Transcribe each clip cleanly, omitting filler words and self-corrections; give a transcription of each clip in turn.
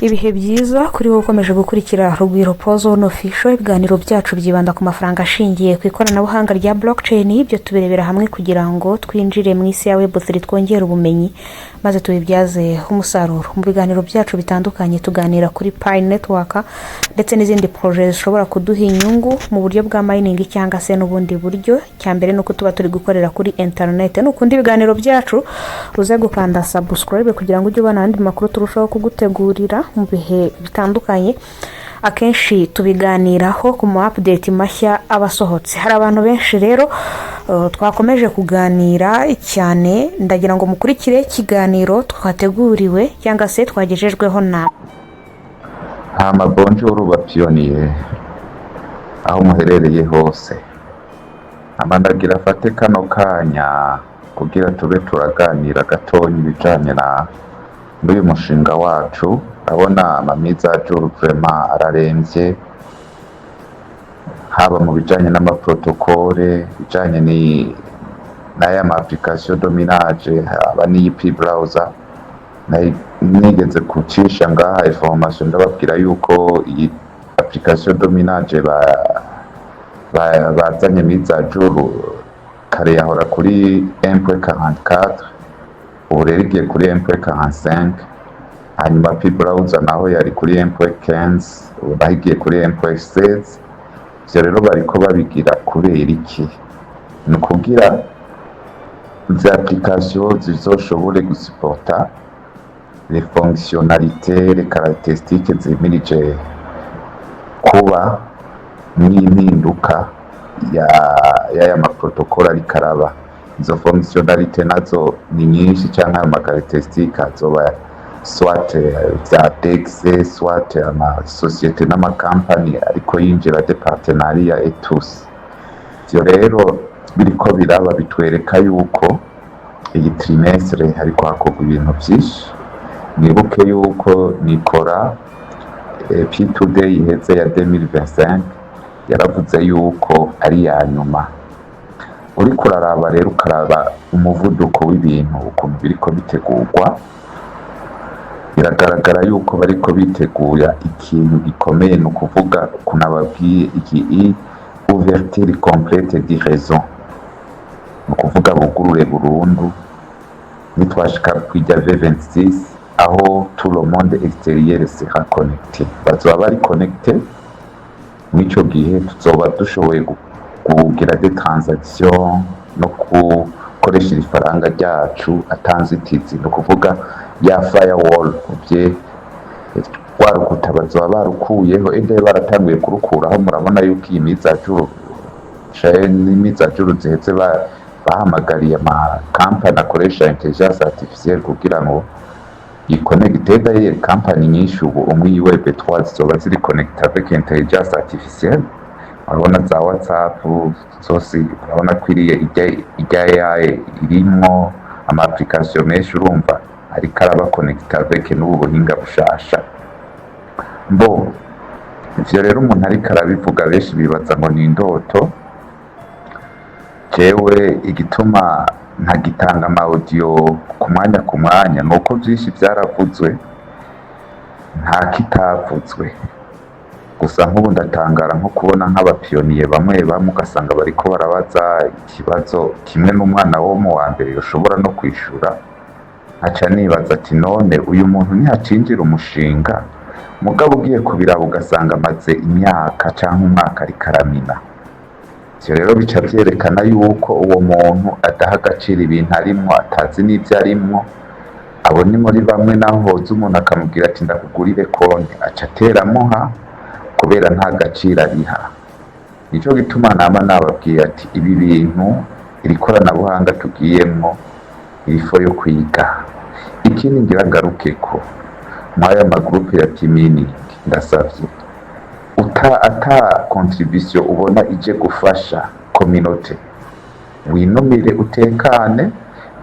ibihe byiza kuri wowe ukomeje gukurikira Rugwiro Pose on Official. Ibiganiro byacu byibanda ku mafaranga ashingiye ku ikoranabuhanga rya blockchain. Ibyo tubirebera hamwe kugira ngo twinjire mu isi ya Web3 twongere ubumenyi maze tubibyaze umusaruro. Mu biganiro byacu bitandukanye tuganira kuri Pi Network ndetse n'izindi projects zishobora kuduha inyungu mu buryo bwa mining cyangwa se n'ubundi buryo. Cyambere nuko tuba turi gukorera kuri internet. Nukundi ibiganiro byacu uze gukanda subscribe kugira ngo ujye ubona andi makuru turushaho kugutegurira mu bihe bitandukanye. Akenshi tubiganiraho ku mu update mashya abasohotse. Hari abantu benshi rero twakomeje kuganira cyane, ndagira ngo mukurikire ikiganiro twateguriwe cyangwa se twagejejweho na bonjour bapiyoniye aho muherereye hose. Amandagira afate kano kanya kugira tube turaganira gatonya ibijanye na n'uyu mushinga wacu. Abona amamiza yacu vraiment araremvye, haba mu bijanye n'amaprotokole, bijanye n'aya ma application dominage, haba n'iyi browser. Nigeze kucisha ngaha information ndababwira yuko iyi application dominage bazanye miza juru kare yahora kuri 1.44, ubu rero igiye kuri 1.45. hanyuma browser naho yari kuri 1.15, ubu bahigiye kuri 1.16. ivyo rero bariko babigira kubera iki? ni kugira izi application zizoshobore gusuporta les fonctionnalités, les caractéristiques zimirije kuba n'impinduka ya maprotokole ariko araba. Izo fonctionnalité nazo ni nyinshi cyangwa ama caractéristiques azoba soit vya DEX, soit ama société n'ama company ariko yinjira de partenariat et tous. Ivyo rero biriko biraba bitwereka yuko iyi trimestre hariko hakorwa ibintu vyinshi. Nibuke yuko nikora P2Day iheze ya 2025 yaravuze yuko ari ya nyuma. Uriko uraraba rero ukaraba umuvuduko w'ibintu ukuntu biriko bitegurwa, biragaragara yuko bariko biteguya ikintu gikomeye. ni ukuvuga kunababwiye iki ouverture complète du réseau, ni ukuvuga bugurure burundu nitwashika kwijya V26 aho tout le monde extérieur sera connecté. Bazoba bari connecté. Mw'ico gihe tuzoba dushoboye kugira des transactions no gukoresha ifaranga ryacu atanzitizi. ni ukuvuga ya firewall uvye warukuta bazoba barukuyeho, ende baratanguye kurukuraho. Murabona yuko iyi mizajuru n'imizajuru ziheze bahamagariye ama company akoresha intelligence artificielle kugira ngo yiconnecte. D'ailleurs company nyinshi ubu umwe Web3 zizoba ziri connecte avec intelligence artificielle. Urabona za WhatsApp zose, urabona ko ijya AI irimo ama application menshi, urumva ariko araba connecte avec n'ubu buhinga bushasha. Ivyo rero umuntu ariko arabivuga benshi bibaza ngo ni indoto. Jewe igituma ntagitanga ama audio ku mwanya nuko byinshi byaravuzwe nta kitavuzwe. Gusa nk'ubu ndatangara nko kubona nk'abapiyoniye bamwe ugasanga bariko barabaza ikibazo kimwe n'umwana wo mu wa mbere yoshobora no kwishura. Aca nibaza ati none uyu muntu ntihacinjira umushinga, mugabo ugiye kubiraba ugasanga amaze imyaka cyangwa umwaka ariko aramina. Ivyo rero bica vyerekana yuko uwo muntu adaha agaciro ibintu arimwo, atazi n'ivyo arimwo. Abo ni muri bamwe naho hoza umuntu akamubwira ati ndakugurire konti, aca ateramuha kubera nta gaciro ariha. Nico gituma nama nababwiye ati ibi bintu iri koranabuhanga tugiyemwo irifo yo kwiga. Ikindi ngira ngarukeko mwaya magroupe ya P-mining, ndasavye ata contribution ubona ije gufasha communauté, winumire utekane.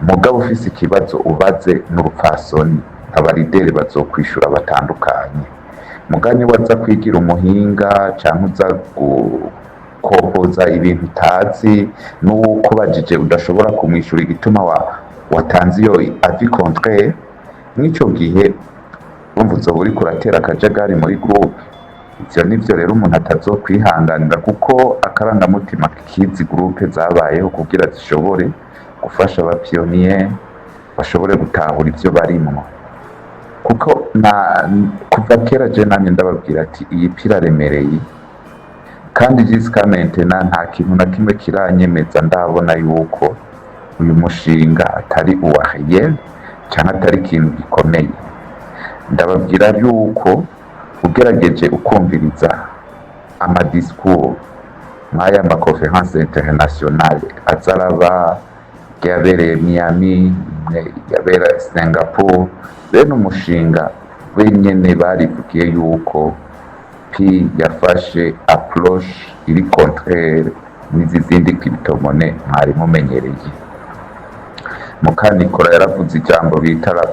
Mugabo ufise ikibazo ubaze n'urupfasoni, abarideri bazokwishura batandukanye. Mugani waza kwigira umuhinga cyangwa uza gukopoza ibintu utazi n'uko bajije udashobora kumwishura igituma watanze iyo avis contraire. Mw'ico gihe urumva uzoba uriko uratera akajagari muri groupe. Ivyo nivyo rero umuntu atazokwihanganira, kuko akarangamutima k'izi groupe zabayeho kugira zishobore gufasha abapionnier bashobore gutahura ivyo barimwo. Kuko kuva kera je namye ndababwira ati iyi pira remereye, kandi jusqu'à maintenant nta kintu na kimwe kiranyemeza ndabona yuko uyu mushinga atari uwa réel canke atari ikintu gikomeye. Ndababwira yuko ugerageje ukumviriza amadiscours nk'aya maconference internationale azaraba, yabereye Miami, yabera Singapore, bene umushinga wenyene barivugiye yuko Pi yafashe approche iri contraire n'izi zindi cryptomone mwari mumenyereye. Mukanikora yaravuze ijambo bita la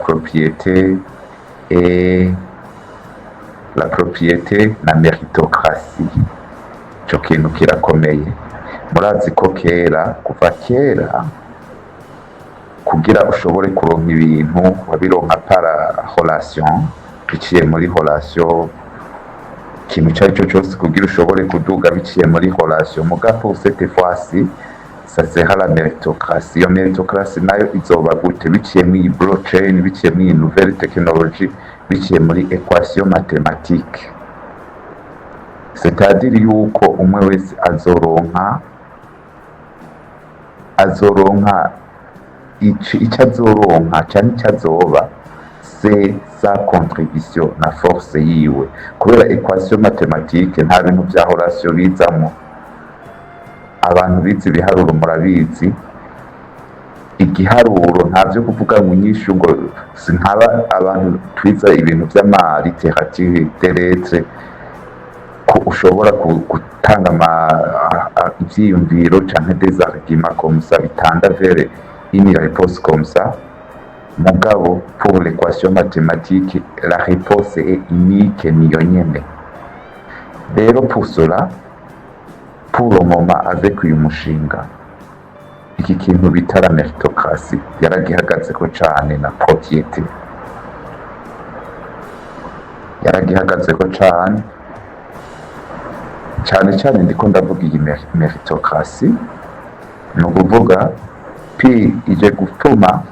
propriété na méritocratie. Ico kintu kirakomeye. Murazi ko kuva kera kugira ushobore kuronka ibintu wabironka para relation, biciye muri relation. Ikintu carico cose kugira ushobore kuduga biciye muri relation. Muga pour cette fois-ci ça sera la méritocratie. Iyo méritocratie nayo izoba gute? Biciye muri blockchain, biciye muri nouvelle technologie, biciye muri équation mathématique. C'est-à-dire yuko umwe wese azoronka ico azoronka canke ico azoba, c'est sa contribution na force yiwe. Kubera équation mathématique nta bintu vya relation bizamwo. Abantu bize ibiharuro murabizi, igiharuro ntavyo kuvuga ngo inyishu ngo sinkaba abantu twiza ibintu vy'ama littérature des lettres ko ushobora gutanga ivyiyumviro canke des arguments comme ça bitanga vers une réponse comme ça. Mugabo pour l'équation mathématique la réponse est unique niyo nyene. Rero pour cela, pour le moment avec uyu mushinga, iki kintu bita la méritocratie yaragihagazeko cane na propriété, yaragihagazeko cane ndiko ndavuga iyi méritocratie. Ni ukuvuga Pi ije gutuma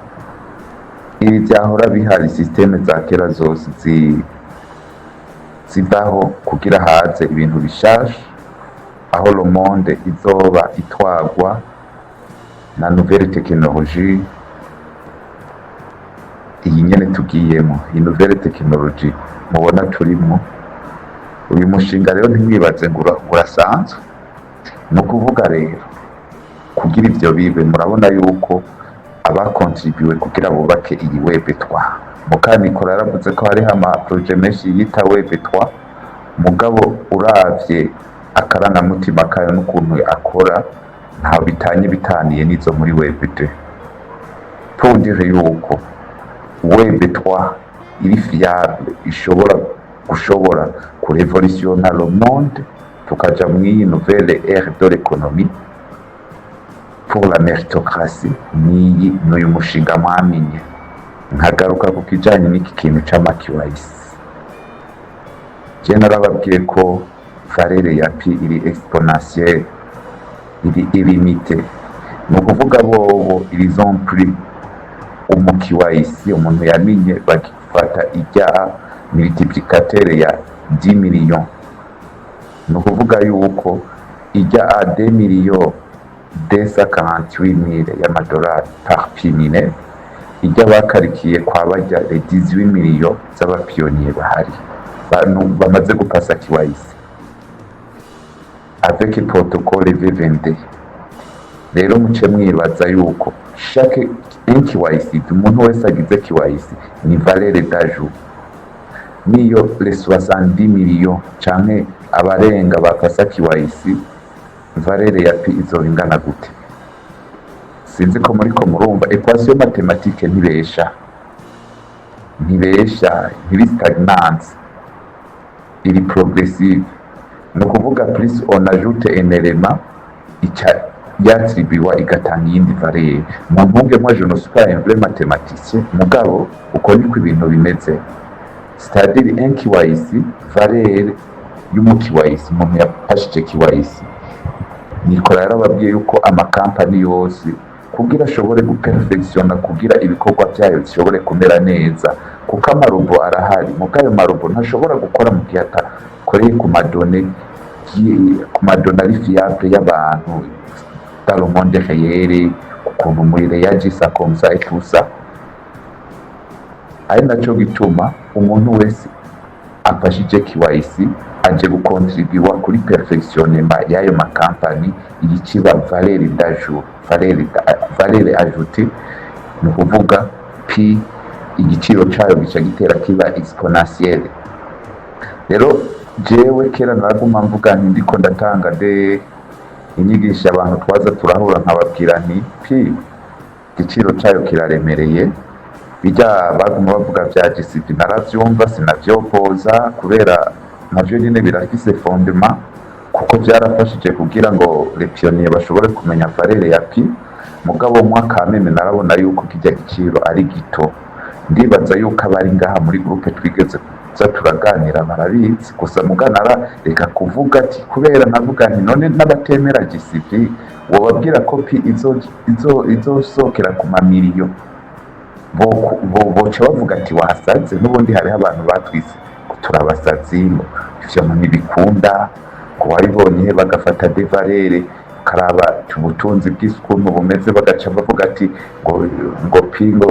ibi vyahora bihari systeme za kera zose zibaho kugira haze ibintu bishasha, aho le monde izoba itwagwa na nouvelle technologie. Iyi nyene tugiyemo, iyi nouvelle technologie mubona turimo. Uyu mushinga rero ntimwibaze ngo urasanzwe. Ni ukuvuga rero kugira ivyo bibe, murabona yuko abakontribuwe kugira bubake iyi Web3. Mukanikora yaravuze ko hariho amaproje menshi yita Web3, mugabo uravye akarangamutima kayo n'ukuntu akora ntaho bitaniye n'izo muri Web2. Pour dire yuko Web3 iri fiable, gushobora kurevolutiona le monde, tukaja mw'iyi nouvelle ère de l'économie. Pour la méritocratie n'uyu mushinga mwamenye. Nkagaruka ku kijanye n'iki kintu c'ama-KYC. Je narababwiye ko valeur ya Pi iri exponentielle, iri illimitée. Ni ukuvuga bobo ils ont pris umu-KYC, umuntu yamenye bagifata ijya multiplicateur ya 10 millions. Ni ukuvuga yuko ijya a 2 millions 248 000 y'amadolari par pimine, ijya bakarikiye kwa bajya 18 millions z'abapionniers bahari bamaze gupasa KYC avec protocole V22. Rero muce mwibaza yuko chaque KYC, umuntu wese agize KYC ni valeur d'ajout. Niyo les 70 millions canke abarenga bapasa KYC, valeur ya Pi izoba ingana gute? Sinzi ko muriko murumva. Equation mathématique ntibesha, ntiri stagnante, iri progressive. Ni ukuvuga plus on ajoute un élément yatribuwa igatanga iyindi valeur. Mumpunge moi je ne suis pas un vrai mathématicien, mugabo uko niko ibintu bimeze. c'est-à-dire un KYC valeur y'umu KYC umuntu yafashije KYC. Nikora yarababwiye yuko amakampani yose kugira ashobore guperfectiona kugira ibikorwa byayo bishobore kumera neza, kuko amarobo arahari, muko ayo marobo ntashobora gukora mu gihe atakoreye ku madone ari fiable y'abantu dans le monde réel, ukuntu muri réagissa comme ça et tout ça. Ari naco gituma umuntu wese afashije KYC aje gukontribuwa kuri perfectionnement y'ayo makampani, igiciba valeur d'ajout, valeur ajoutée, ni kuvuga pi igiciro cayo gica gitera kiba exponentiel. Rero jewe kera naraguma mvuga nti ndiko ndatanga inyigisha abantu twaza turahura nkababwira nti pi igiciro cayo kiraremereye, bijya baguma bavuga vya GCP naravyumva sinavyopoza kubera navyo nyene birafise fondement, kuko byarafashije kugira ngo les pionniers bashobore kumenya valeur ya pi. Mugabo mwaka meme narabona yuko kijya giciro ari gito, ndibaza yuko abari ngaha muri groupe twigeze za turaganira barabizi, gusa muganara reka kuvuga ati kubera navuga nti none n'abatemera GCP wobabwira ko pi izosokera ku mamiliyo boca bavuga ati wasaze. N'ubundi hariho abantu batwise turabasazi, ivyo ntibikunda, ko wabibonye bagafata de valeur karaba ubutunzi bw'isukuntu bumeze, bagaca bavuga ati ngo pingo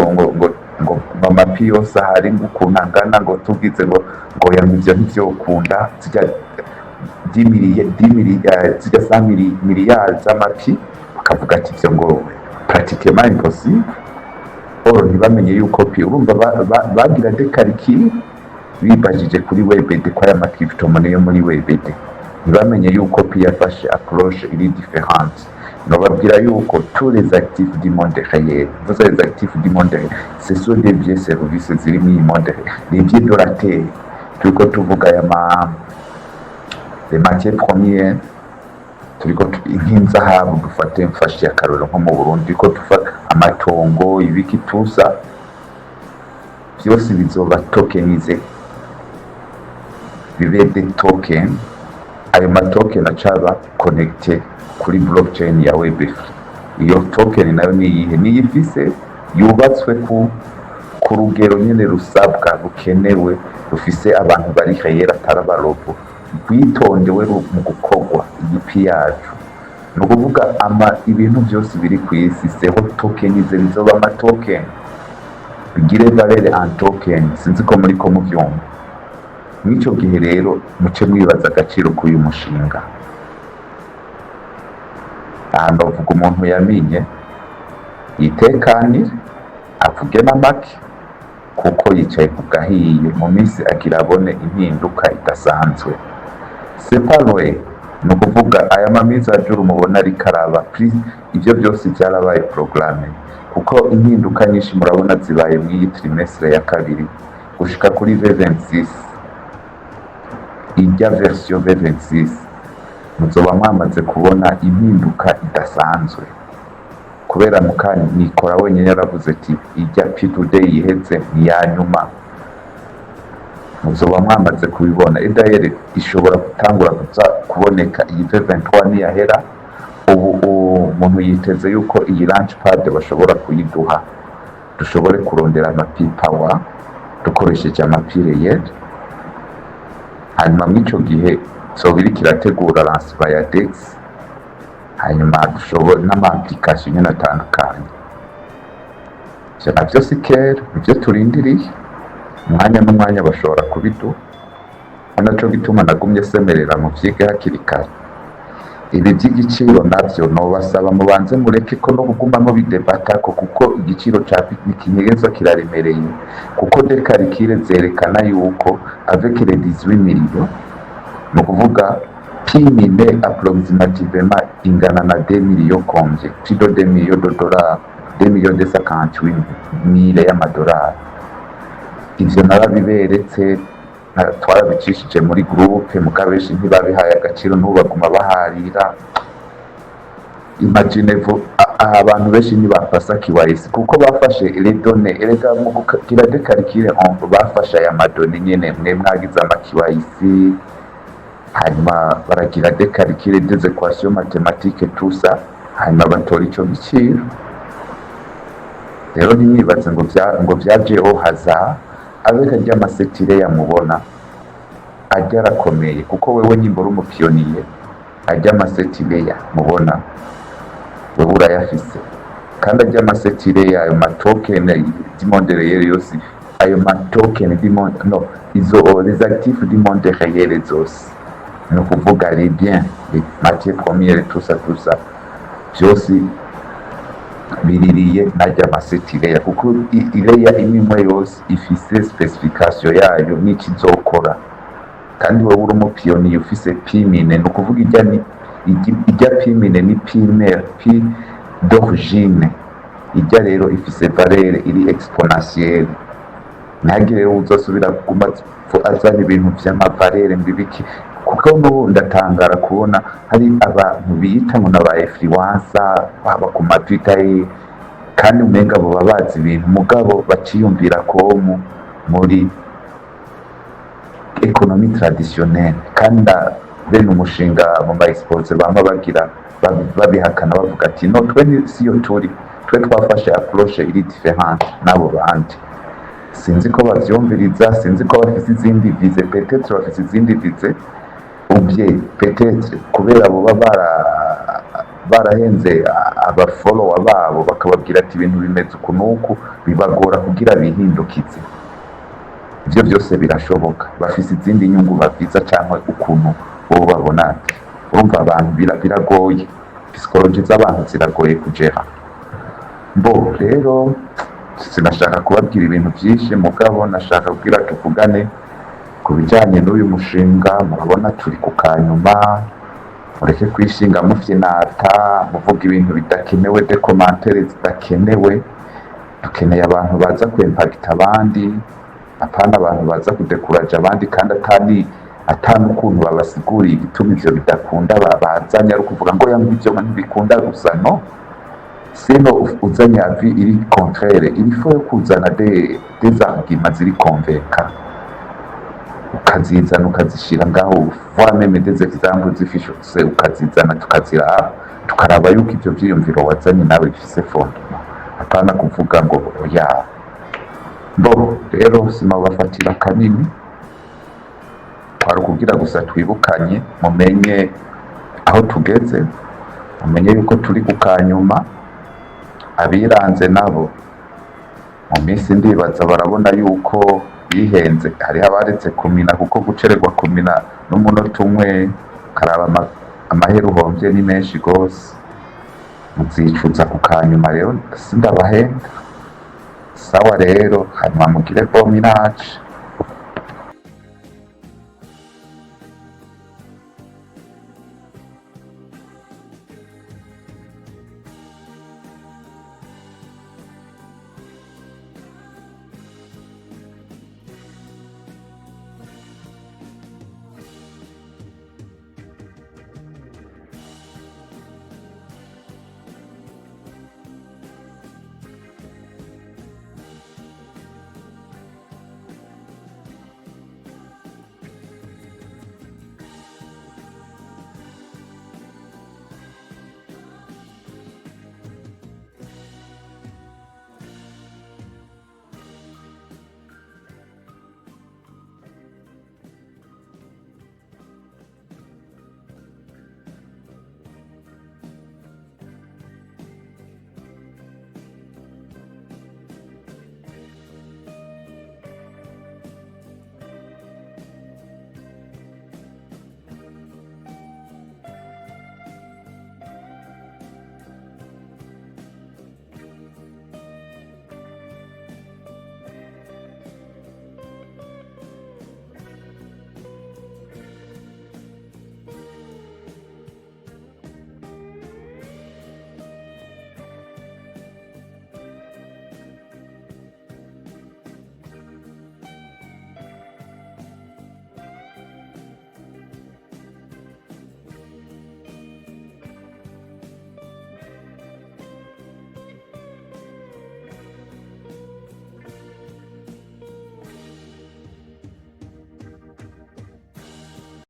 ngo mama pi yose ahari ukuntu angana, ngo tugize ngo yamuvyo ntivyokunda, zijya 10 miliyari z'amapi, bakavuga ati ivyo ngo pratiquement impossible. Oro ntibamenye yuko pi urumva bagira dekariki bibajije kuri WebD kwa ya crypto-monnaie yo muri WebD, ntibamenye yuko pi yafashe approche iri différente. Nobabwira yuko tous les actifs du monde réel, vous les actifs du monde réel, ce sont des biens services ziri mu monde réel, les biens de la terre, turiko tuvuga les matières premières, turiko nk'inzahabu dufate mfashe akaroro nko mu Burundi, turiko dufata amatongo ibiki tusa byose bizoba tokenize, bibe de token. Ayo matoken acaba connected kuri blockchain ya Web3. Iyo token nayo niyifise yubatswe ku rugero nyene rusabwa rukenewe, rufise abantu bari réel atarabarobo, rwitondewe mu gukorwa igipi yacu. Ni ukuvuga ibintu byose biri ku isi seho tokenize bizoba amatoken, bigire valeur en token. Sinzi ko muri ko muvyumva. Mw'ico gihe rero muce mwibaza agaciro k'uyu mushinga. Ahantu bavuga umuntu yamenye yitekanire avuge n'amaki, kuko yicaye ku gahiye mu minsi agira abone impinduka idasanzwe. C'est pas vrai, ni ukuvuga aya mamiza ajuru mubona ari karaba ivyo byose byarabaye programme, kuko impinduka nyinshi murabona zibaye mw'iyi trimestre ya kabiri gushika kuri V26. Ijya version V26 muzoba mwamaze kubona impinduka idasanzwe, kubera mukanya Nikora wenyine yaravuze ati ijya P2D yiheze ni ya nyuma, muzoba mwamaze kubibona. Edayere ishobora gutangura kuboneka iyi V23 niyahera. Ubu umuntu yiteze yuko iyi launchpad bashobora kuyiduha, dushobore kurondera amapipawa dukoresheje amapireyeri. Hanyuma mw'ico gihe sobiri kirategura lancement ya DEX, hanyuma dushobora n'ama-application nyene atandukanye. Ivyo navyo si kera, nivyo turindiriye, umwanya n'umwanya bashobora kubiduha. Naco gituma nagumye semerera mu vyige hakiri kare. Ibi vy'igiciro navyo nobasaba mubanze mureke ko no kugumamo bidebatako, kuko igiciro ca ikinyegeza kiraremereye, kuko dekarikire zerekana yuko avec les 18 millions, ni ukuvuga pimine approximativement ingana na 2 millions combien, plus de 2 millions de dollars, 2 millions de 58 mille y'amadolari. Ivyo narabiberetse, twarabicishije muri groupe, mugabeshi ntibabihaye agaciro, ntubaguma baharira. Imagine aha abantu benshi ntibafasa KYC kuko bafashe les données erega mu kugira dekarikire bafashe aya madoni nyene mwe mwagize ama KYC hanyuma baragira dekarikire des équations mathématiques tout ça hanyuma batora ico giciro rero ntiyibaze ngo vyajeho haza abeka ry'amasetire yamubona ajya arakomeye kuko wewe nyimbora umupiyoniye ajya amasetire ya mubona wewe urayafise kandi ajya amasetire ya ayo matokene d'monde réel yose ayo matokene d'monde no izo les actifs d'monde réel zose no kuvuga les biens les matières premières tout ça byose biririye najya amasetire ya kuko ireya imwe yose ifise specification yayo n'ikizokora kandi wowe uri umupiyoniye ufise pimine no kuvuga ijya pimine ni primaire pi d'origine ijya rero ifise valeur iri exponentielle ntagire rero uzosubira kuguma azana ibintu vy'amavalere mbibiki kuko n'ubu ndatangara kubona hari abantu biyita ngo n'aba influencer baba ku matwitter kandi umenga bo babazi ibintu mugabo baciyumvira ko muri ekonomi traditionnelle kandi bene umushinga mu expose bamba bagira babihakana bavuga ati no twe siyo turi twe twafashe approche iri différente nabo bandi sinzi ko bavyumviriza sinzi ko bafise izindi vize peut-être bafise izindi vize ubye peut-être kubera abo barahenze abafollower babo bakababwira ati ibintu bimeze ukunuku bibagora kugira bihindukize ivyo byose birashoboka bafise izindi nyungu baviza cyangwa ukuntu bo babona urumva abantu biragoye psychology z'abantu ziragoye kugera bo rero sinashaka kubabwira ibintu byinshi mugabo nashaka kubwira tuvugane ku bijyanye n'uyu mushinga murabona turi ku kanyuma mureke kwishinga mufyinata muvuga ibintu bidakenewe de commentaire zidakenewe dukeneye abantu baza kwempagita abandi apana abantu baza kudekuraja abandi kandi atani ukuntu babasiguriye igituma ivyo bidakunda bazanye ari ukuvuga ngo yangu ivyo ntibikunda gusa no sino uzanye avi iri contraire il faut yo kuzana des arguments ziri convaincre ukazizana ukazishira ngaho voire des exemples zifishe ukazizana tukazira tukaraba yuko ivyo vyiyumviro wazanye nawe bifise fondement apana kuvuga ngo ya bo rero sinabafatira kanini twari kugira gusa twibukanye mumenye aho tugeze mumenye yuko turi kukanyuma abiranze nabo mu minsi ndibaza barabona yuko bihenze hari abaretse kumina kuko gucererwa kumina n'umunota umwe karaba amahera uhombye ni menshi gose muzicuza kukanyuma rero sindabahenda sawa rero hanyuma mugire bominage